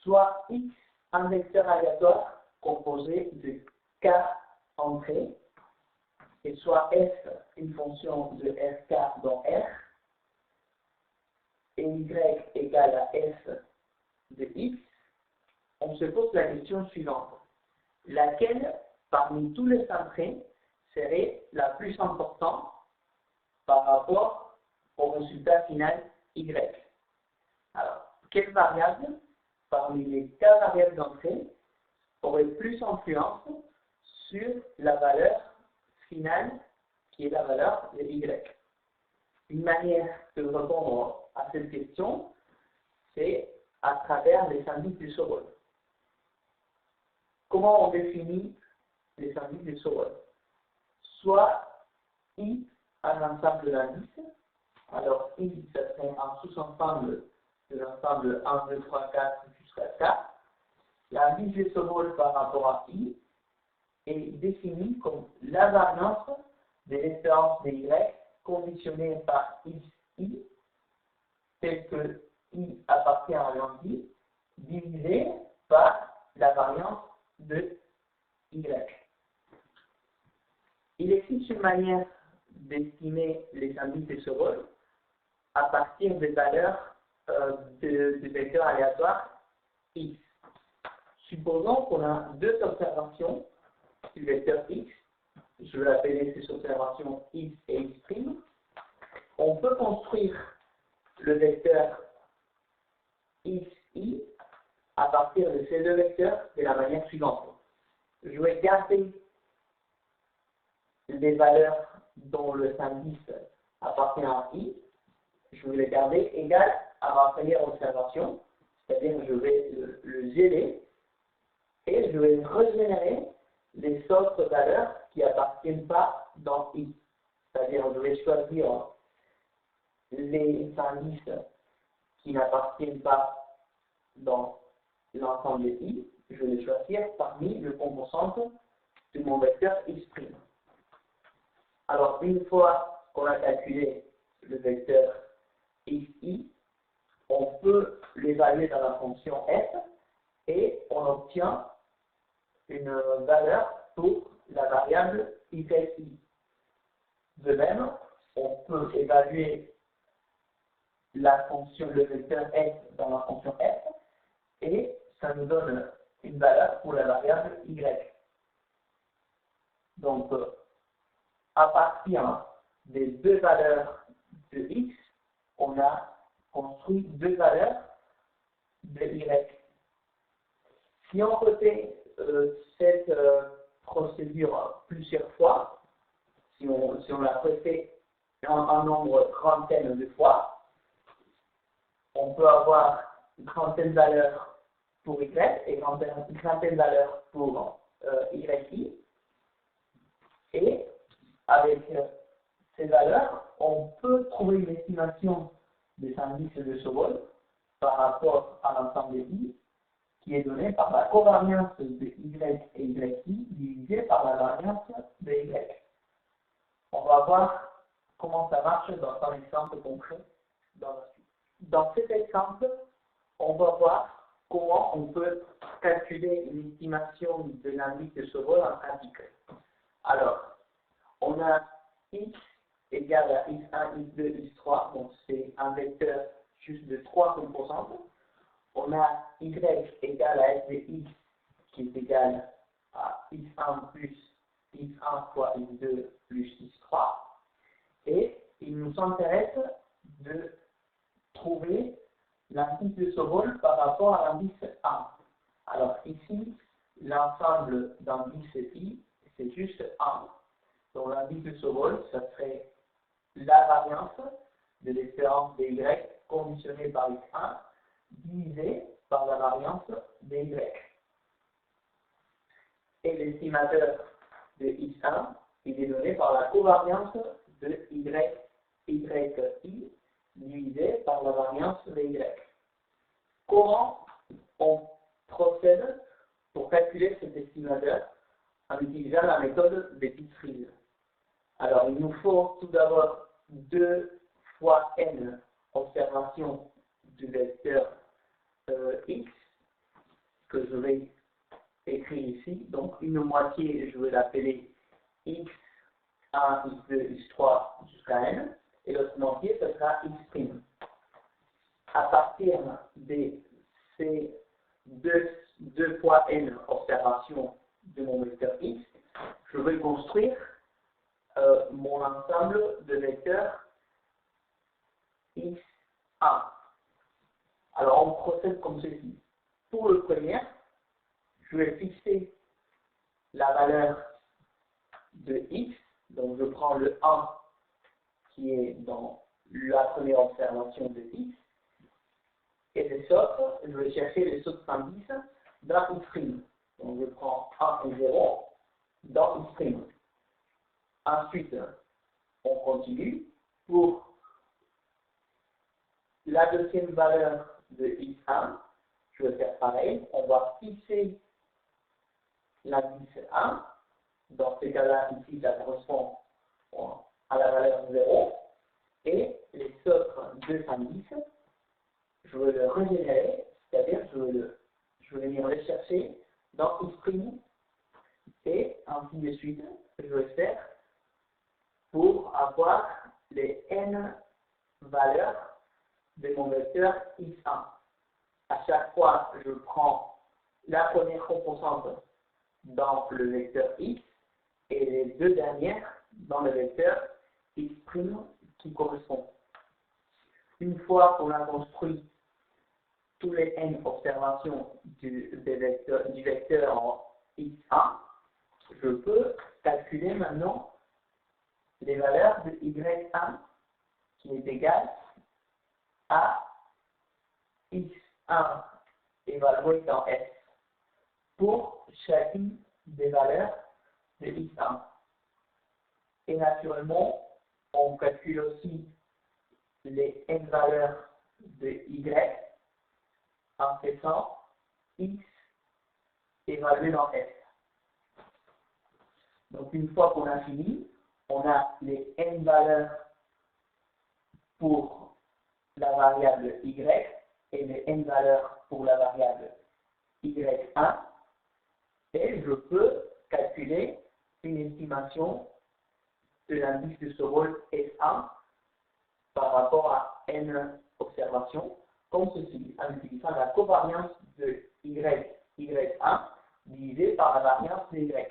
soit x un vecteur aléatoire composé de k entrées, et soit f une fonction de fk dans R, et y égale à f de x, on se pose la question suivante. Laquelle, parmi tous les entrées, serait la plus importante par rapport au résultat final y? Alors, quelle variable, parmi les k variables d'entrée, aurait plus influence sur la valeur finale qui est la valeur de y? Une manière de répondre à cette question, c'est à travers les indices de Sobol. Comment on définit les indices de Sobol? Soit I un ensemble d'indices, alors I ça serait un sous-ensemble de l'ensemble 1, 2, 3, 4 jusqu'à 4. L'indice de Sobol par rapport à I est défini comme la variance de l'espérance de Y conditionnée par xi, tel que I appartient à l'indice, divisé par la variance de Y. Il existe une manière d'estimer les indices de Sobol à partir des valeurs de vecteurs aléatoires x. Supposons qu'on a deux observations du vecteur x, je vais appeler ces observations x et x'. On peut construire le vecteur xi à partir de ces deux vecteurs de la manière suivante. Je vais garder les valeurs dont le indice appartient à i, je vais les garder égales à ma première observation, c'est-à-dire je vais le geler et je vais régénérer les autres valeurs qui n'appartiennent pas dans i. C'est-à-dire je vais choisir les indices qui n'appartiennent pas dans l'ensemble de i, je vais les choisir parmi le composante de mon vecteur x'. Alors, une fois qu'on a calculé le vecteur xi, on peut l'évaluer dans la fonction f et on obtient une valeur pour la variable yi. De même, on peut évaluer la fonction, le vecteur f dans la fonction f et ça nous donne une valeur pour la variable y. Donc, à partir des deux valeurs de x, on a construit deux valeurs de y. Si on refait cette procédure plusieurs fois, si on la refait un nombre trentaine de fois, on peut avoir une trentaine de valeurs pour y et une trentaine de valeurs pour yi. Et avec ces valeurs, on peut trouver une estimation des indices de Sobol par rapport à l'ensemble de i qui est donnée par la covariance de y et yi divisée par la variance de y. On va voir comment ça marche dans un exemple concret dans la suite. Dans cet exemple, on va voir comment on peut calculer une estimation de l'indice de Sobol en pratique. Alors, on a x égale à x1, x2, x3, donc c'est un vecteur juste de trois composantes. On a y égale à f de x qui est égal à x1 plus x1 fois x2 plus x3. Et il nous intéresse de trouver l'indice de Sobol par rapport à l'indice 1. Alors ici, l'ensemble d'indices i, c'est juste 1. Donc l'indice de Sobol, ça serait la variance de l'espérance de y conditionnée par x1 divisée par la variance de y. Et l'estimateur de x1, il est donné par la covariance de yi divisé par la variance de y. Comment on procède pour calculer cet estimateur en utilisant la méthode de Pittsfield? Alors, il nous faut tout d'abord 2 fois n observations du vecteur x que je vais écrire ici. Donc une moitié, je vais l'appeler x1, x2, x3 jusqu'à n, et l'autre moitié, ce sera x'. À partir de ces deux fois n observations de mon vecteur x, je vais construire mon ensemble de vecteurs x1. Alors on procède comme ceci. Pour le premier, je vais fixer la valeur de x, donc je prends le 1 qui est dans la première observation de x, et les autres, je vais chercher les autres indices dans x'. Donc je prends 1 et 0 dans x'. Ensuite, on continue. Pour la deuxième valeur de x1, je vais faire pareil. On va fixer l'indice 1. Dans ce cas-là, ici, ça correspond à la valeur 0. Et les autres deux indices, je vais le régénérer, c'est-à-dire je vais venir les chercher dans x', et ainsi de suite, je vais faire pour avoir les n valeurs de mon vecteur x1. À chaque fois, je prends la première composante dans le vecteur x et les deux dernières dans le vecteur x' qui correspond. Une fois qu'on a construit tous les n observations du vecteur en x1, je peux calculer maintenant les valeurs de y1 qui est égal à x1 évalué dans S pour chacune des valeurs de x1. Et naturellement, on calcule aussi les n valeurs de y en faisant x évalué dans S. Donc une fois qu'on a fini, on a les n valeurs pour la variable y et les n valeurs pour la variable y1, et je peux calculer une estimation de l'indice de Sobol S1 par rapport à n observations, comme ceci, en utilisant la covariance de y1 divisé par la variance de y.